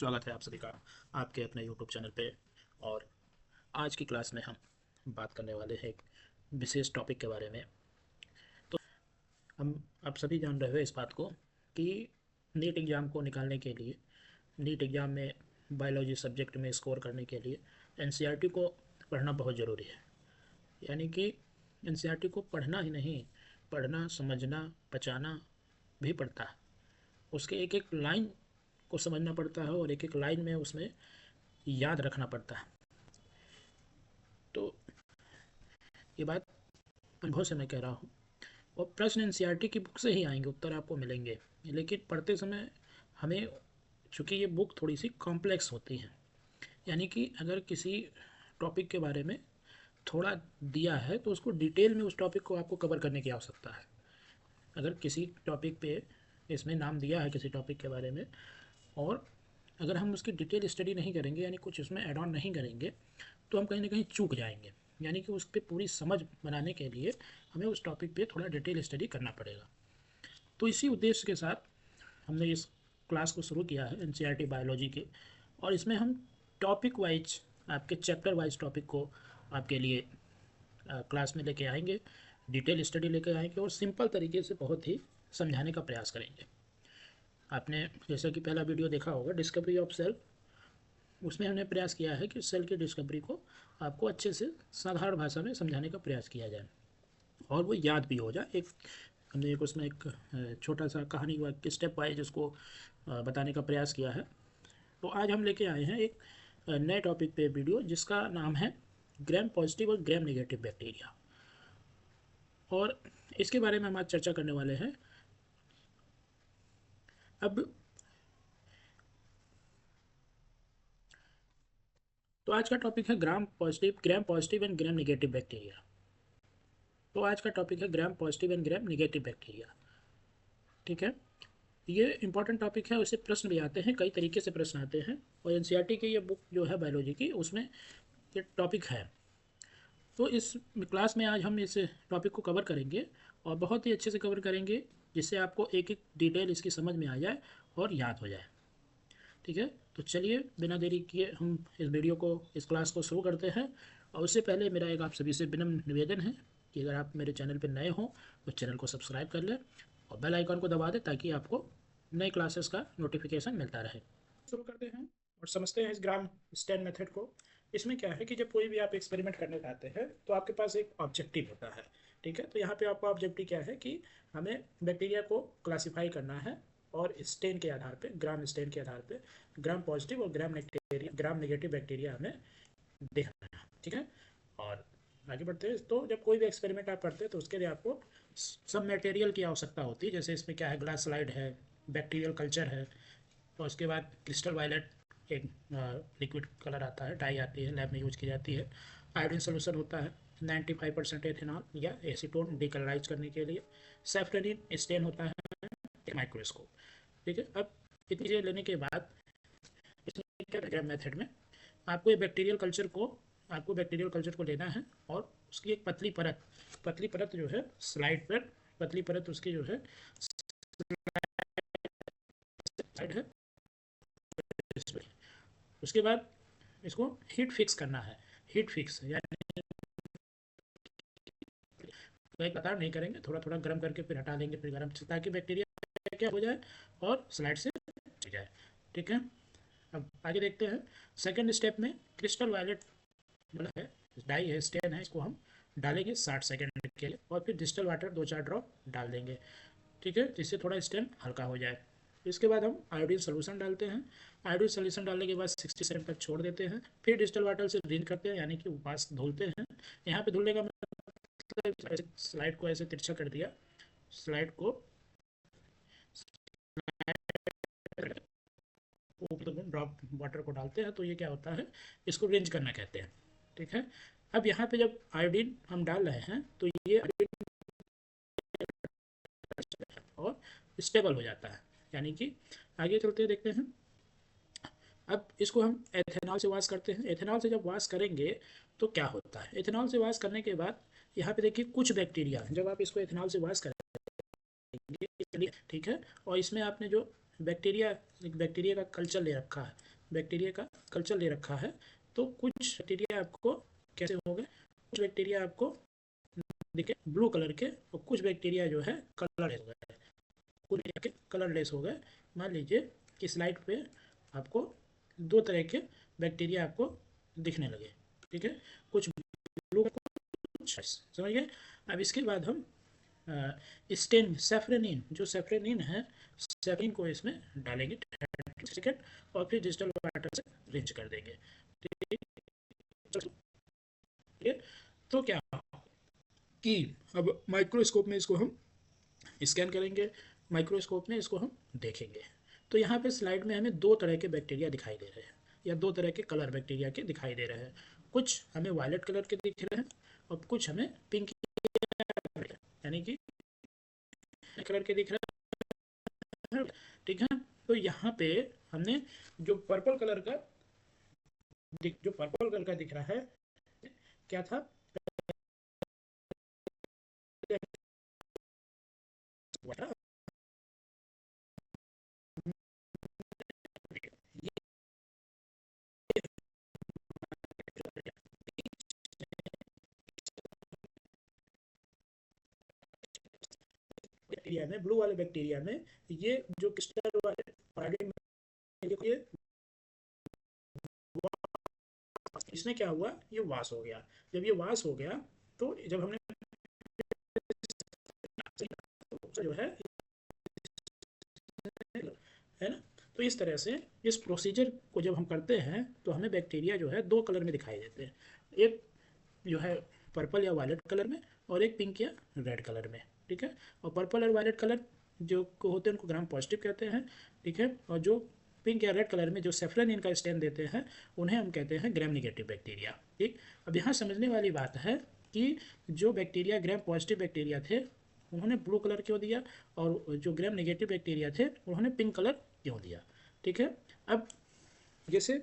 स्वागत है आप सभी का आपके अपने YouTube चैनल पे। और आज की क्लास में हम बात करने वाले हैं एक विशेष टॉपिक के बारे में। तो हम आप सभी जान रहे हो इस बात को कि नीट एग्ज़ाम को निकालने के लिए, नीट एग्ज़ाम में बायोलॉजी सब्जेक्ट में स्कोर करने के लिए एनसीईआरटी को पढ़ना बहुत ज़रूरी है। यानी कि एनसीईआरटी को पढ़ना ही नहीं, पढ़ना, समझना, पचाना भी पड़ता है। उसके एक एक लाइन को समझना पड़ता है और एक एक लाइन में उसमें याद रखना पड़ता है। तो ये बात अनुभव से मैं कह रहा हूँ। और प्रश्न एनसीईआरटी की बुक से ही आएंगे, उत्तर आपको मिलेंगे, लेकिन पढ़ते समय हमें, चूँकि ये बुक थोड़ी सी कॉम्प्लेक्स होती है, यानी कि अगर किसी टॉपिक के बारे में थोड़ा दिया है तो उसको डिटेल में उस टॉपिक को आपको कवर करने की आवश्यकता है। अगर किसी टॉपिक पे इसमें नाम दिया है किसी टॉपिक के बारे में, और अगर हम उसकी डिटेल स्टडी नहीं करेंगे, यानी कुछ उसमें ऐड ऑन नहीं करेंगे, तो हम कहीं ना कहीं चूक जाएंगे। यानी कि उस पर पूरी समझ बनाने के लिए हमें उस टॉपिक पे थोड़ा डिटेल स्टडी करना पड़ेगा। तो इसी उद्देश्य के साथ हमने इस क्लास को शुरू किया है एनसीईआरटी बायोलॉजी के। और इसमें हम टॉपिक वाइज, आपके चैप्टर वाइज टॉपिक को आपके लिए क्लास में लेके आएंगे, डिटेल स्टडी लेकर आएंगे और सिंपल तरीके से बहुत ही समझाने का प्रयास करेंगे। आपने जैसा कि पहला वीडियो देखा होगा, डिस्कवरी ऑफ सेल, उसमें हमने प्रयास किया है कि सेल की डिस्कवरी को आपको अच्छे से साधारण भाषा में समझाने का प्रयास किया जाए और वो याद भी हो जाए। हमने उसमें एक छोटा सा कहानी वाक्य स्टेप वाइज उसको बताने का प्रयास किया है। तो आज हम लेके आए हैं एक नए टॉपिक पे वीडियो जिसका नाम है ग्राम पॉजिटिव और ग्राम नेगेटिव बैक्टीरिया। और इसके बारे में हम आज चर्चा करने वाले हैं। अब तो आज का टॉपिक है gram positive and gram negative bacteria. तो आज का टॉपिक है gram positive and gram negative bacteria. ठीक है, ये इंपॉर्टेंट टॉपिक है। उससे प्रश्न भी आते हैं, कई तरीके से प्रश्न आते हैं, और एनसीईआरटी की ये बुक जो है बायोलॉजी की, उसमें ये टॉपिक है। तो इस क्लास में आज हम इस टॉपिक को कवर करेंगे और बहुत ही अच्छे से कवर करेंगे, जिससे आपको एक एक डिटेल इसकी समझ में आ जाए और याद हो जाए। ठीक है, तो चलिए बिना देरी किए हम इस वीडियो को, इस क्लास को शुरू करते हैं। और उससे पहले मेरा एक आप सभी से विनम्र निवेदन है कि अगर आप मेरे चैनल पर नए हों तो चैनल को सब्सक्राइब कर लें और बेल आइकन को दबा दें ताकि आपको नई क्लासेस का नोटिफिकेशन मिलता रहे। शुरू करते हैं और समझते हैं इस ग्राम स्टेन मेथड को। इसमें क्या है कि जब कोई भी आप एक्सपेरिमेंट करने जाते हैं तो आपके पास एक ऑब्जेक्टिव होता है। ठीक है, तो यहाँ पे आपका ऑब्जेक्टिव क्या है कि हमें बैक्टीरिया को क्लासीफाई करना है और स्टेन के आधार पे, ग्राम स्टेन के आधार पे ग्राम पॉजिटिव और ग्राम नेगेटिव बैक्टीरिया हमें देखना है। ठीक है, और आगे बढ़ते हैं। तो जब कोई भी एक्सपेरिमेंट आप करते हैं तो उसके लिए आपको सब मटेरियल की आवश्यकता होती है। जैसे इसमें क्या है, ग्लास स्लाइड है, बैक्टीरियल कल्चर है, और उसके बाद क्रिस्टल वायलेट एक लिक्विड कलर आता है, डाई आती है, लैब में यूज की जाती है। आयोडीन सोल्यूशन होता है 95% एथेनॉल या एसीटोन डिकलराइज करने के लिए। सेफ्टनिन स्टेन होता है माइक्रोस्कोप। ठीक है, अब इतनी चीज़ें लेने के बाद इसमें क्या है, मेथड में आपको बैक्टीरियल कल्चर को लेना है और उसकी एक पतली परत जो है स्लाइड पर, पतली परत उसकी जो है स्लाइड है। उसके बाद इसको हीट फिक्स करना है। हीट फिक्स यानी एक कतार नहीं करेंगे, थोड़ा थोड़ा गर्म करके फिर हटा देंगे, फिर गर्म, ताकि बैक्टीरिया क्या हो जाए और स्लाइड से हट जाए। ठीक है, अब आगे देखते हैं। सेकेंड स्टेप में क्रिस्टल वायलेट जो है, डाई है, स्टेन है, इसको हम डालेंगे 60 सेकेंड के लिए और फिर डिस्टल वाटर 2-4 ड्रॉप डाल देंगे। ठीक है, जिससे थोड़ा स्टेन हल्का हो जाए। इसके बाद हम आयोडीन सोल्यूशन डालते हैं। आयोडीन सोल्यूशन डालने के बाद 60 सेकंड तक छोड़ देते हैं, फिर डिजिटल वाटर से रिंस करते हैं, यानी कि वास धुलते हैं। यहाँ पे धुलने का मतलब स्लाइड को ऐसे तिरछा कर दिया, स्लाइड को ड्रॉप वाटर को डालते हैं, तो ये क्या होता है, इसको रिंज करना कहते हैं। ठीक है, अब यहाँ पे जब आयोडीन हम डाल रहे हैं तो ये और स्टेबल हो जाता है। यानी कि आगे चलते देखते हैं। अब इसको हम एथेनॉल से वॉश करते हैं। एथेनॉल से जब वॉश करेंगे तो क्या होता है, एथेनॉल से वॉश करने के बाद यहाँ पे देखिए कुछ बैक्टीरिया, जब आप इसको एथेनॉल से वॉश करेंगे, ठीक है, और इसमें आपने जो बैक्टीरिया, एक बैक्टीरिया का कल्चर ले रखा है, बैक्टीरिया का कल्चर ले रखा है, तो कुछ बैक्टीरिया आपको कैसे हो गए, कुछ बैक्टीरिया आपको देखिए ब्लू कलर के, और कुछ बैक्टीरिया जो है कलरलेस हो गए, कुछ के कलरलेस हो गए। मान लीजिए कि स्लाइड पे आपको दो तरह के बैक्टीरिया आपको दिखने लगे, ठीक है, कुछ ब्लू, कुछ समझ गए। अब इसके बाद हम स्टेन सेफ्रेनिन, जो सेफ्रेनिन है, सेफ्रेनिन को इसमें डालेंगे सेकेंड, और फिर डिजिटल वाटर से रिंच कर देंगे, ठीक है। तो क्या कि अब माइक्रोस्कोप में इसको हम स्कैन करेंगे, माइक्रोस्कोप में इसको हम देखेंगे। तो यहाँ पे स्लाइड में हमें दो तरह के बैक्टीरिया दिखाई दे रहे हैं, या दो तरह के कलर बैक्टीरिया के दिखाई दे रहे हैं। कुछ हमें वायलेट कलर के दिख रहे हैं और कुछ हमें पिंक यानी कि कलर के दिख रहे हैं, ठीक है। तो यहाँ पे हमने जो पर्पल कलर का दिख रहा है, क्या था, बैक्टीरिया में, ब्लू वाले बैक्टीरिया में ये जो क्रिस्टल वाले ये इसमें क्या हुआ, ये वाश हो गया। जब ये वाश हो गया तो जब हमने जो है ना, तो इस तरह से इस प्रोसीजर को जब हम करते हैं तो हमें बैक्टीरिया जो है दो कलर में दिखाई देते हैं, एक जो है पर्पल या वायलेट कलर में, और एक पिंक या रेड कलर में, ठीक है। और पर्पल और वायलेट कलर जो होते हैं उनको ग्राम पॉजिटिव कहते हैं, ठीक है। और जो पिंक या रेड कलर में जो सेफ्रन इनका स्टेन देते हैं उन्हें हम कहते हैं ग्राम निगेटिव बैक्टीरिया, ठीक। अब यहाँ समझने वाली बात है कि जो बैक्टीरिया ग्राम पॉजिटिव बैक्टीरिया थे उन्होंने ब्लू कलर क्यों दिया, और जो ग्राम नेगेटिव बैक्टीरिया थे उन्होंने पिंक कलर क्यों दिया, ठीक है। अब जैसे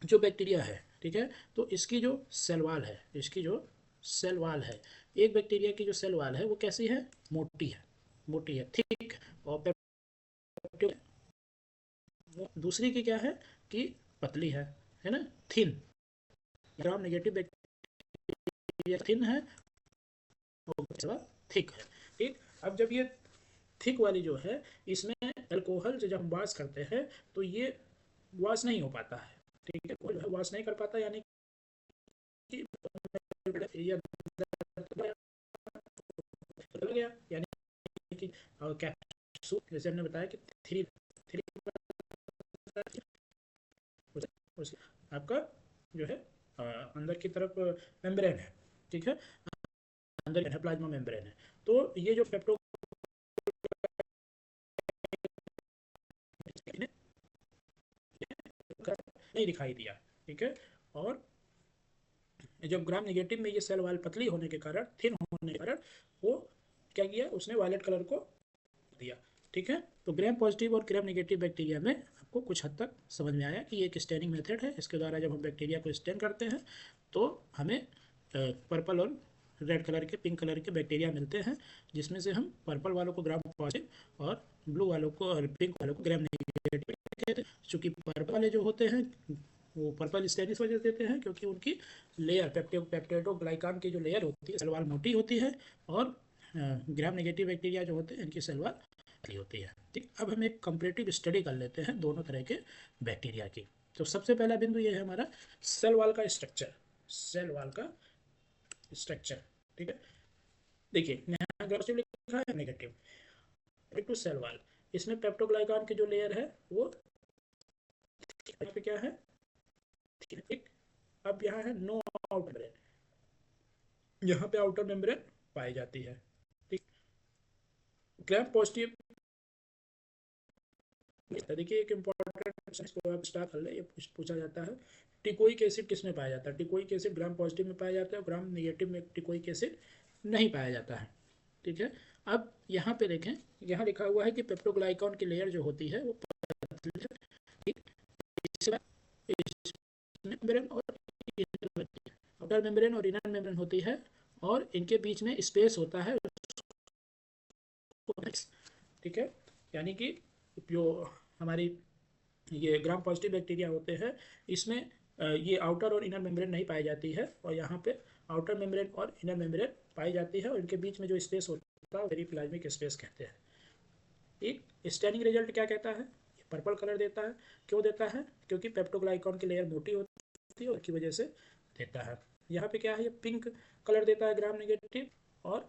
जो बैक्टीरिया है, ठीक है, तो इसकी जो सेल वाल है, इसकी जो सेल वाल है, एक बैक्टीरिया की जो सेल वाल है वो कैसी है, मोटी है, मोटी है, थिक, और दूसरी की क्या है कि पतली है ना, thin. Gram negative bacteria thin है और थिक है, ठीक। अब जब ये थिक वाली जो है, इसमें अल्कोहल से जब हम वाश करते हैं तो ये वाश नहीं हो पाता है, ठीक है, कोई वाश नहीं कर पाता, यानी कि या गया, यानी कि कैप्सूल, जैसे हमने बताया कि थ्री थ्री आपका जो है अंदर की तरफ मेम्ब्रेन है, ठीक है, अंदर है प्लाज्मा मेम्ब्रेन है। तो ये जो पेप्टो नहीं दिखाई दिया, ठीक है। और जब ग्राम नेगेटिव में ये सेल वाल पतली होने के कारण, थिन होने के कारण, वो क्या किया, उसने वायलेट कलर को दिया, ठीक है। तो ग्राम पॉजिटिव और ग्राम नेगेटिव बैक्टीरिया में आपको कुछ हद तक समझ में आया कि ये एक स्टेनिंग मेथड है, इसके द्वारा जब हम बैक्टीरिया को स्टेन करते हैं तो हमें पर्पल और रेड कलर के, पिंक कलर के बैक्टीरिया मिलते हैं, जिसमें से हम पर्पल वालों को ग्राम पॉजिटिव और ब्लू वालों को और पिंक वालों को ग्राम नेगेटिव कहते हैं। चूँकि पर्पल वाले जो होते हैं वो पर्पल स्टेन इस वजह से देते हैं क्योंकि उनकी लेयर पेप्टिडोग्लाइकान की जो लेयर होती है, सेल वाल मोटी होती है, और ग्राम नेगेटिव बैक्टीरिया जो होते हैं इनकी सेल वाल पतली होती है, ठीक। अब हम एक कंपैरेटिव स्टडी कर लेते हैं दोनों तरह के बैक्टीरिया की। तो सबसे पहला बिंदु ये है हमारा सेल वाल का स्ट्रक्चर, सेल वाल का स्ट्रक्चर, ठीक है। देखिए यहाँ पॉजिटिव लिखा है, नेगेटिव, टू सेल वाल, इसमें पेप्टोग्लाइकान की जो लेयर है वो यहाँ पे क्या है, ठीक। अब यहाँ है नो आउटर मेम्ब्रेन, यहाँ पे आउटर मेम्ब्रेन पाई जाती है, ठीक। ग्राम पॉजिटिव, देखिए एक इम्पॉर्टेंट इसको आप स्टार्ट कर ले, ये पूछा जाता है, टिकोइक एसिड किस में पाया जाता है, टिकोइक एसिड ग्राम पॉजिटिव में पाया जाता है, ग्राम नेगेटिव में टिकोइक एसिड नहीं पाया जाता है, ठीक है। अब यहाँ पे देखें, यहाँ लिखा हुआ है कि पेप्टोग्लाइकॉन की लेयर जो होती है वो मेम्ब्रेन और आउटर मेम्ब्रेन और इनर मेम्ब्रेन होती है, और इनके बीच में स्पेस होता है, ठीक है। यानी कि जो हमारी ये ग्राम पॉजिटिव बैक्टीरिया होते हैं, इसमें ये आउटर और इनर मेम्ब्रेन नहीं पाई जाती है, और यहाँ पे आउटर मेम्ब्रेन और इनर मेम्ब्रेन पाई जाती है, और इनके बीच में जो स्पेस होता है पेरिप्लाज्मिक स्पेस कहते हैं। ठीक, स्टैनिंग रिजल्ट क्या कहता है, ये पर्पल कलर देता है। क्यों देता है? क्योंकि पेप्टोग्लाइकॉन की लेयर मोटी होती है, उसकी वजह से देता है। यहाँ पे क्या है, ये पिंक कलर देता है ग्राम नेगेटिव, और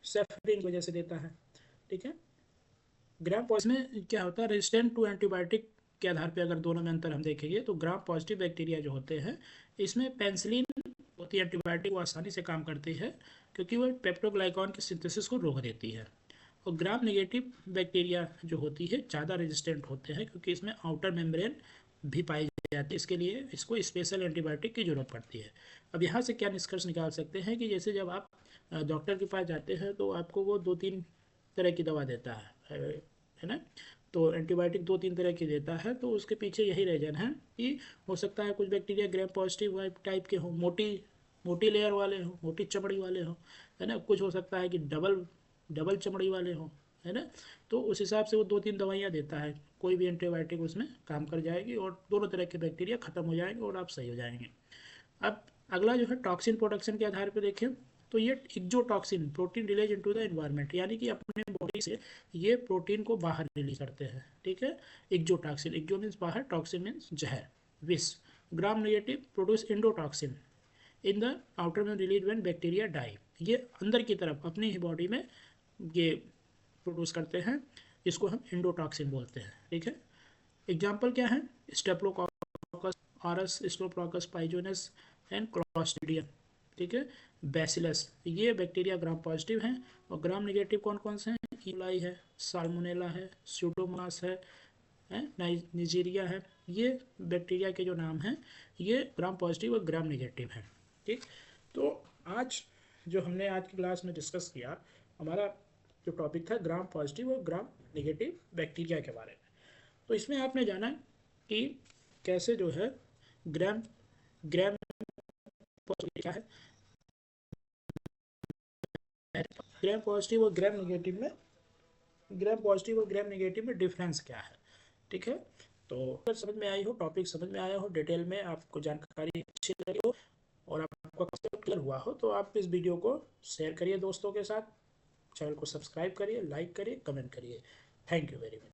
सेफरिन की वजह से देता है। ठीक है, ग्राम पॉजिटिव में क्या होता है, रेजिस्टेंट टू एंटीबायोटिक के आधार पे अगर दोनों में अंतर हम देखेंगे तो ग्राम पॉजिटिव बैक्टीरिया जो होते हैं इसमें पेंसिलिन होती है एंटीबायोटिक, वो आसानी से काम करती है क्योंकि वो पेप्टोग्लाइकॉन की सिंथेसिस को रोक देती है। और ग्राम नेगेटिव बैक्टीरिया जो होती है ज़्यादा रेजिस्टेंट होते हैं क्योंकि इसमें आउटर मेम्ब्रेन भी पाई जाती है, इसके लिए इसको स्पेशल एंटीबायोटिक की जरूरत पड़ती है। अब यहाँ से क्या निष्कर्ष निकाल सकते हैं कि जैसे जब आप डॉक्टर के पास जाते हैं तो आपको वो 2-3 तरह की दवा देता है ना, तो एंटीबायोटिक 2-3 तरह की देता है, तो उसके पीछे यही रीजन है कि हो सकता है कुछ बैक्टीरिया ग्राम पॉजिटिव टाइप के हों, मोटी मोटी लेयर वाले हों, मोटी चमड़ी वाले हों, है ना, कुछ हो सकता है कि डबल डबल चमड़ी वाले हों, है ना, तो उस हिसाब से वो 2-3 दवाइयाँ देता है, कोई भी एंटीबायोटिक उसमें काम कर जाएगी और दोनों तरह के बैक्टीरिया खत्म हो जाएंगे और आप सही हो जाएंगे। अब अगला जो है टॉक्सिन प्रोडक्शन के आधार पर देखें तो ये exotoxin protein release into the environment, यानी कि अपने बॉडी से ये प्रोटीन को बाहर रिलीज करते हैं। ठीक है, एक्जोटॉक्सिन, एक्जो मीन्स बाहर, टॉक्सिन मीन्स जहर, विष। Gram negative produce endotoxin in the outer में रिलीज व्हेन बैक्टीरिया डाई, ये अंदर की तरफ अपनी ही बॉडी में ये प्रोड्यूस करते हैं, इसको हम इंडोटॉक्सिन बोलते हैं। ठीक है, एग्जाम्पल क्या है, स्टेप्लोकोकस ऑरस, स्टोप्रोकस पाइजोनस एंड क्लॉस्ट्रिडियम। ठीक है, बैसिलस, ये बैक्टीरिया ग्राम पॉजिटिव हैं। और ग्राम नेगेटिव कौन कौन से हैं, ईलाई है, साल्मोनेला है, स्यूडोमोनास है, नाइजीरिया है, ये बैक्टीरिया के जो नाम हैं ये ग्राम पॉजिटिव और ग्राम नेगेटिव हैं। ठीक, तो आज जो हमने आज की क्लास में डिस्कस किया, हमारा जो टॉपिक था ग्राम पॉजिटिव और ग्राम नेगेटिव बैक्टीरिया के बारे में। तो इसमें आपने जाना कि कैसे जो है ग्राम ग्राम पॉजिटिव क्या है, ग्राम पॉजिटिव और ग्राम नेगेटिव में, ग्राम पॉजिटिव और ग्राम नेगेटिव में डिफरेंस क्या है। ठीक है, तो अगर समझ में आई हो, टॉपिक समझ में आया हो, डिटेल में आपको जानकारी अच्छी लगी हो और आपका कॉन्सेप्ट क्लियर हुआ हो, तो आप इस वीडियो को शेयर करिए दोस्तों के साथ, चैनल को सब्सक्राइब करिए, लाइक करिए, कमेंट करिए। Thank you very much.